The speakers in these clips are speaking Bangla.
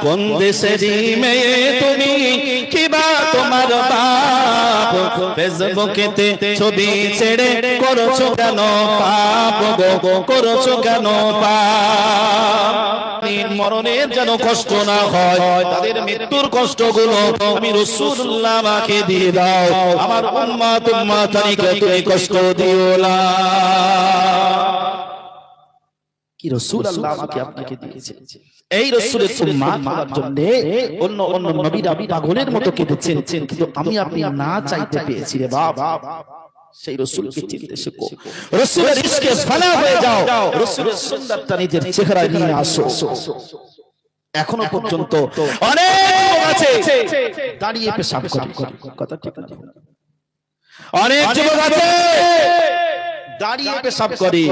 কোন দেশেরই মেয়ে তুমি কিবা তোমার বাপ ফেসবুকেতে ছবি ছেড়ে করছো কেন পাপ গো করছো কেন পাপ মরণের যেন কষ্ট না হয় তাদের মৃত্যুর কষ্টগুলো আমি রাসূলুল্লাহ আমাকে দিয়ে দাও আমার উম্মত উম্মতানিকে তুমি কষ্ট দিও না কি রাসূলুল্লাহ আমাকে আপনাকে দিয়েছে এই রাসূলের উম্মত হওয়ার জন্য অন্য অন্য নবীরা পাগলের মতো কেঁদেছেন কিন্তু আমি আপনি না চাইতে পেয়েছি রে বাবা সেই রাসূলকে চিনতে শিখো রাসূলের ইশকে ফানা হয়ে যাও রাসূলের সুন্নাতটা নিজের চেহারায় নিয়ে আসো এখনো পর্যন্ত অনেক লোক আছে দাঁড়িয়ে পেশাব করে কথা ঠিক না অনেক যুবক আছে দাঁড়িয়ে পেশাব করে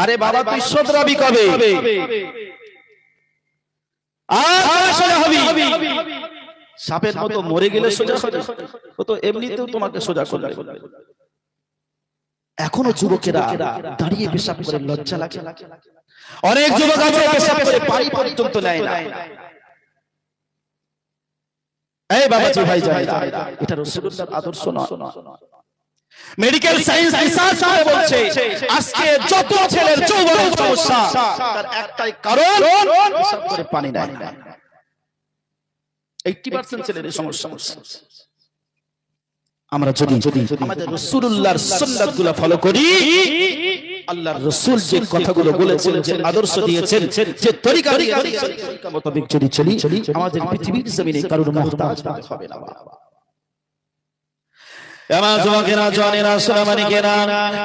আরে বাবা তুই শোধরাবি কবে সাপের মতো মরে গেলে সোজা হবে ও তো এমনিতেও তোমাকে সোজা করবে এখনো যুবকেরা দাঁড়িয়ে পেশাব করে লজ্জা লাগে অনেক যুবক আছে পেশাব করে পানি পর্যন্ত নেয় না এই বাবাজি ভাই যাই এটা রাসূলুল্লাহর আদর্শ নয় মেডিকেল সায়েন্স রিসার্চ করে বলছে আজকে যত ছেলের যৌবনের সমস্যা তার একটাই কারণ পেশাব করে পানি নেয় না 80% ছেলের সমস্যা আমরা যদি আমাদের রাসূলুল্লাহর সুন্নাতগুলো ফলো করি আল্লাহর রাসূল যে কথাগুলো বলেছেন যে আদর্শ দিয়েছেন যে তরিকা দিয়েছেন তরিকা মোতাবেক যদি চলি আমাদের পৃথিবীর জমিনে কারোর মুহতাজ হবে না আমার যুবকেরা জানেন আসমানিকেরা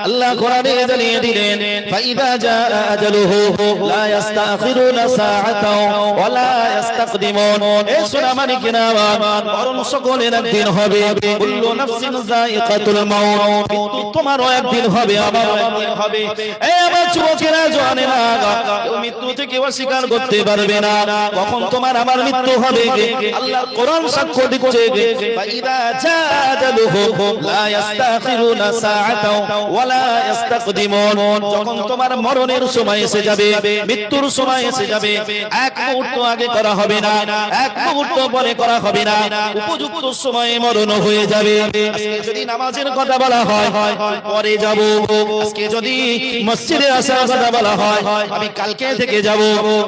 আল্লাহ কোরআনে জানিয়ে দিলেন ফাইদা জাআ আজালুহু লা ইস্তাখিরুনা সাআতাও ওয়া লা ইস্তাকদিমুন এই আসমানিকেরা মরণ সকলের একদিন হবে কুল্লু নাফসিন যায়িকাতুল মাউত মৃত্যু তোমারও একদিন হবে আমারও একদিন হবে এই আমার যুবকেরা জানেন কেউ মৃত্যু থেকে অস্বীকার করতে পারবে না কখন তোমার আমার মৃত্যু হবে আল্লাহর কোরআন সাক্ষ্য দিচ্ছে ফাইদা জাআ আজালুহু লা ইস্তাখিরুনা সাআতাও ওয়া লা ইস্তাকদিমুন যখন তোমার মরণের সময় এসে যাবে মৃত্যুর সময় এসে যাবে এক মুহূর্ত আগে করা হবে না এক মুহূর্ত পরে করা হবে না উপযুক্ত সময়ে মরণ হয়ে যাবে আজকে যদি নামাজের কথা বলা হয় পরে যাব আজকে যদি মসজিদে আসার কথা বলা হয় আমি কালকে থেকে যাব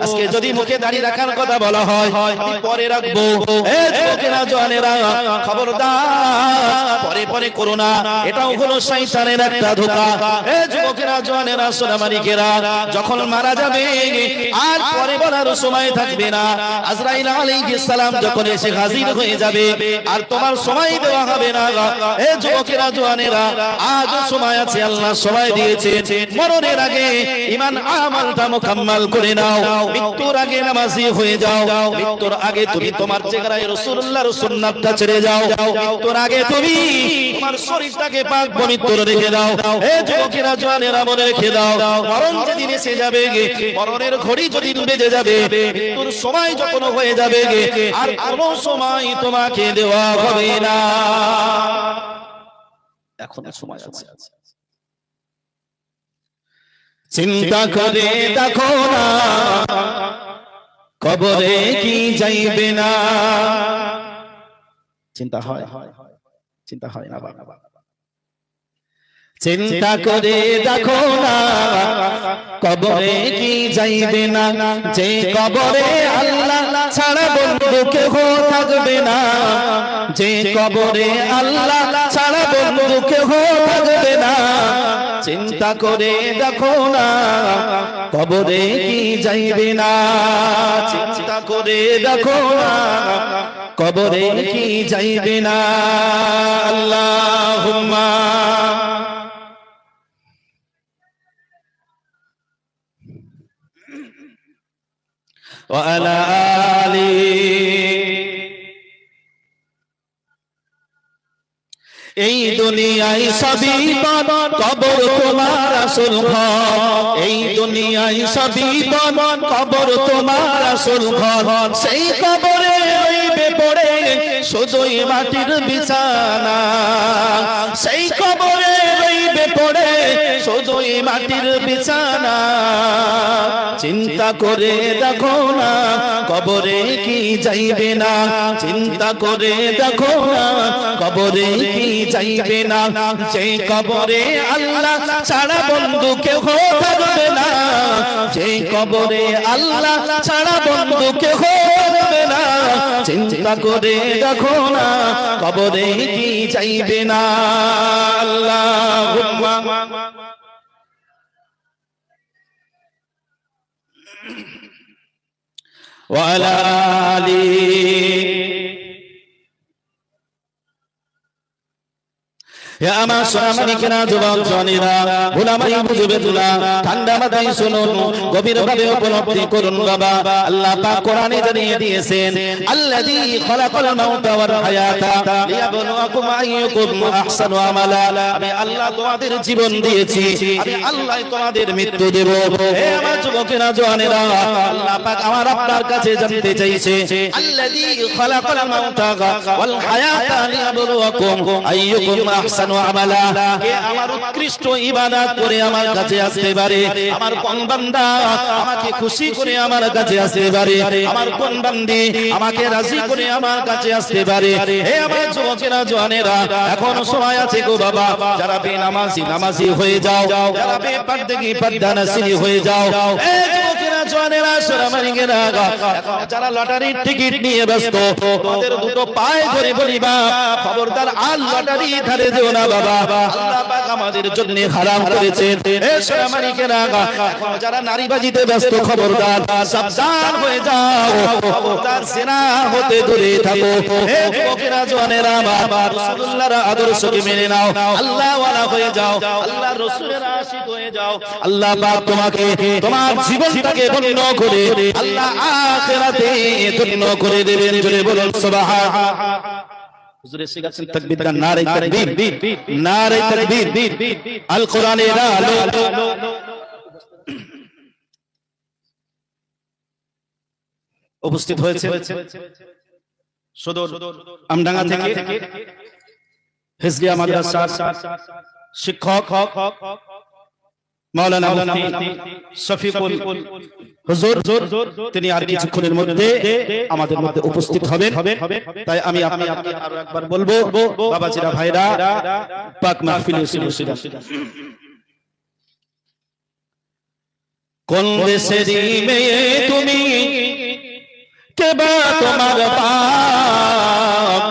আজকে যদি মুখে দাড়ি রাখার কথা বলা হয় আমি পরে রাখবো এই যুবকেরা জওয়ানেরা খবরদার পরে পরে করো না এটাও হলো শয়তানের একটা ধোঁকা এই যুবকেরা জওয়ানেরা সোনামানিকেরা যখন মারা যাবে আর পরে বলার সময় থাকবে না আজরাইল আলাইহিস সালাম যখন এসে হাজির হয়ে যাবে আর তোমার সময় দেওয়া হবে না এই যুবকেরা জওয়ানেরা আজ সময় আছে আল্লাহ সময় দিয়েছে মরণের আগে ঈমান আমলটা মুকাম্মাল করে নাও মৃত্যুর আগে নামাজি হয়ে যাও মৃত্যুর আগে তুমি তোমার চেহারায় রাসূলুল্লাহর সুন্নাতটা ছেড়ে যাও মৃত্যুর আগে তুমি তোমার শরীরটাকে পাক পবিত্র রেখে দাও এই যুবকেরা জওয়ানেরা মনে রেখে দাও মরণ যেদিন এসে যাবে মরণের ঘড়ি যেদিন বেজে যাবে মৃত্যুর সময় যখন হয়ে যাবে আর কোনো সময় তোমাকে দেওয়া হবে না এখন সময় আছে চিন্তা করে দেখো না কবরে কি যাইবে না চিন্তা হয় না বাবা চিন্তা করে দেখো না কবরে কি যাইবে না যে কবরে আল্লাহ ছাড়া বন্ধু কেহ থাকবে না যে কবরে আল্লাহ ছাড়া বন্ধু কেহ থাকবে না চিন্তা করে দেখো না কবরে কি যাইবে না চিন্তা করে দেখো না কবরে কি যাইবে না আল্লাহুম্মা ওয়া আলা আলিহি এই দুনিয়ায় সবই বন কবর তোমার আসল ঘর এই দুনিয়ায় সবই বন কবর তোমার আসল ঘর সেই কবরে রইবে পড়ে শুধুই মাটির বিছানা, সেই কবরে রইবে পড়ে শুধুই মাটির বিছানা। চিন্তা করে দেখো না কবরে কি যাইবে না, চিন্তা করে দেখো না কবরে কি যাইবে না। যে কবরে আল্লাহ ছাড়া বন্ধু কেউ থাকবে না, যে কবরে আল্লাহ ছাড়া বন্ধু কেউ থাকবে না। চিন্তা করে দেখো না কবরে কি যাইবে না। আল্লাহুম্মা ওয়া আলা আলিহি। আমার সোনামানিকেরা, যুবক জনেরা, গোলামাই বুঝবেদুলা, ঠান্ডা মাথায় শুনুন, গভীরভাবে উপলব্ধি করুন বাবা। আল্লাহ পাক কোরআনে জানিয়ে দিয়েছেন, আল্লাযী খালাকাল মাউতা ওয়াল হায়াতা লিয়াবলুয়াকুম আইয়ুকুম আহসানু আমালা। আমি আল্লাহ তোমাদের জীবন দিয়েছি, আমি আল্লাহ তোমাদের মৃত্যু দেব। হে আমার যুবকেরা জনেরা, আল্লাহ পাক আমার আপনার কাছে জানতে চাইছে, আল্লাযী খালাকাল মাউতা ওয়াল হায়াতা লিয়াবলুয়াকুম আইয়ুকুম আহসানু আমালা। কে আমার উৎকৃষ্ট ইবাদত করে আমার কাছে আসতে পারে, আমার কোন বান্দা আমাকে খুশি করে আমার কাছে আসতে পারে, আমার কোন বান্দি আমাকে রাজি করে আমার কাছে আসতে পারে। হে আমার যুবকেরা জওয়ানেরা, এখনো সময় আছে গো বাবা। যারা বেনামাজি নামাজি হয়ে যাও, যারা বেপরদেগি পর্দানশীল হয়ে যাও। হে যুবকেরা জওয়ানেরা, সোনামানিকেরা, যারা লটারির টিকিট নিয়ে ব্যস্ত, তাদের দুটো পায়ে ধরে বলিবা, খবরদার আর লটারি ধারে যেও না বাবা। আল্লাহ পাক আমাদের জন্য হারাম করেছেন। হে সোনামানিকেরা, এখন যারা নারীবাজিতে ব্যস্ত, খবরদার সাবধান হয়ে যাও, খবরদার জিনা হতে দূরে থাকো। হে যুবকেরা জওয়ানেরা, রাসূলুল্লাহর আদর্শকে মেনে নাও, আল্লাহ ওয়ালা হয়ে যাও, আল্লাহর রাসূলের আশিক হয়ে যাও। আল্লাহ পাক তোমাকে তোমার জীবনটাকে ধন্য করে আল্লাহ আখিরাতে ধন্য করে দেবেন। জোরে বলুন সুবহানাল্লাহ। হুজুর এসে গেছেন, তাকবীর দান, নারে তাকবীর, নারে তাকবীর। আল কোরআনের আলো উপস্থিত হয়েছে সদর আমডাঙ্গা থেকে হিজরিয়া মাদ্রাসার শিক্ষক মাওলানা মুফতি শফিকুল হুজুর, তিনি আর কিছুক্ষণের মধ্যে আমাদের মধ্যে উপস্থিত হবেন। তাই আমি আপনাকে আরো একবার বলবো, বাবাজিরা, ভাইরা, পাক মাহফিলে শুনুন। কোন দেশেরই মেয়ে তুমি, কে বা তোমার বাপ,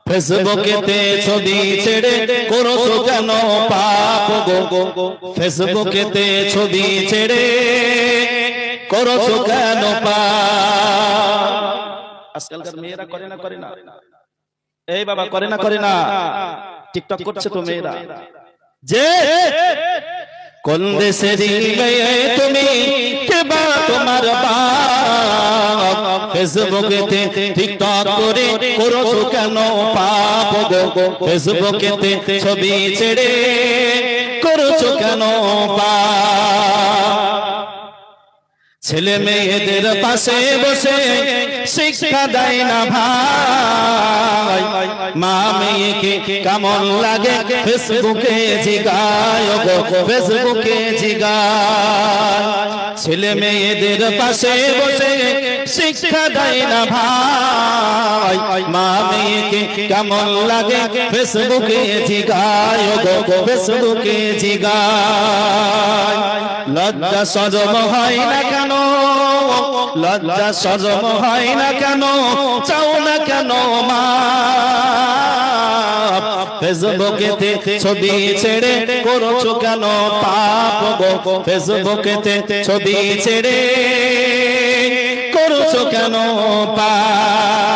ফেসবুকেতে ছবি ছেড়ে করছো কেন পাপ গো, ফেসবুকেতে ছবি ছেড়ে করছো কেন পাপ। আজকালকার মেয়েরা করে না, করে না? এই বাবা, করে না, করে না? টিকটক করছে তো মেয়েরা। যে কোন দেশেরই মেয়ে তুমি, কে বা তোমার বাপ, ফেসবুকেতে টিকটক করে করছো কেন পাপ গো, ফেসবুকেতে ছবি ছেড়ে করছো কেন পাপ। ছেলে মেয়েদের পাশে বসে শিক্ষা দেয় না ভাই, মা মেয়েকে কেমন লাগে ফেসবুকে জিগায় গো, ফেসবুকে জিগায়। ছেলে মেয়েদের পাশে বসে শিক্ষা দেয় না ভাই, মা মেয়েকে কেমন লাগে ফেসবুকে জিগায় গো, ফেসবুকে জিগায়। লজ্জা শরম হয় না কেন, লজ্জা শরম হয় না কেন, চাও না কেন মা, ফেসবুকেতে ছবি ছেড়ে করছো কেন পাপ গো, ফেসবুকেতে ছবি ছেড়ে করছো কেন পাপ।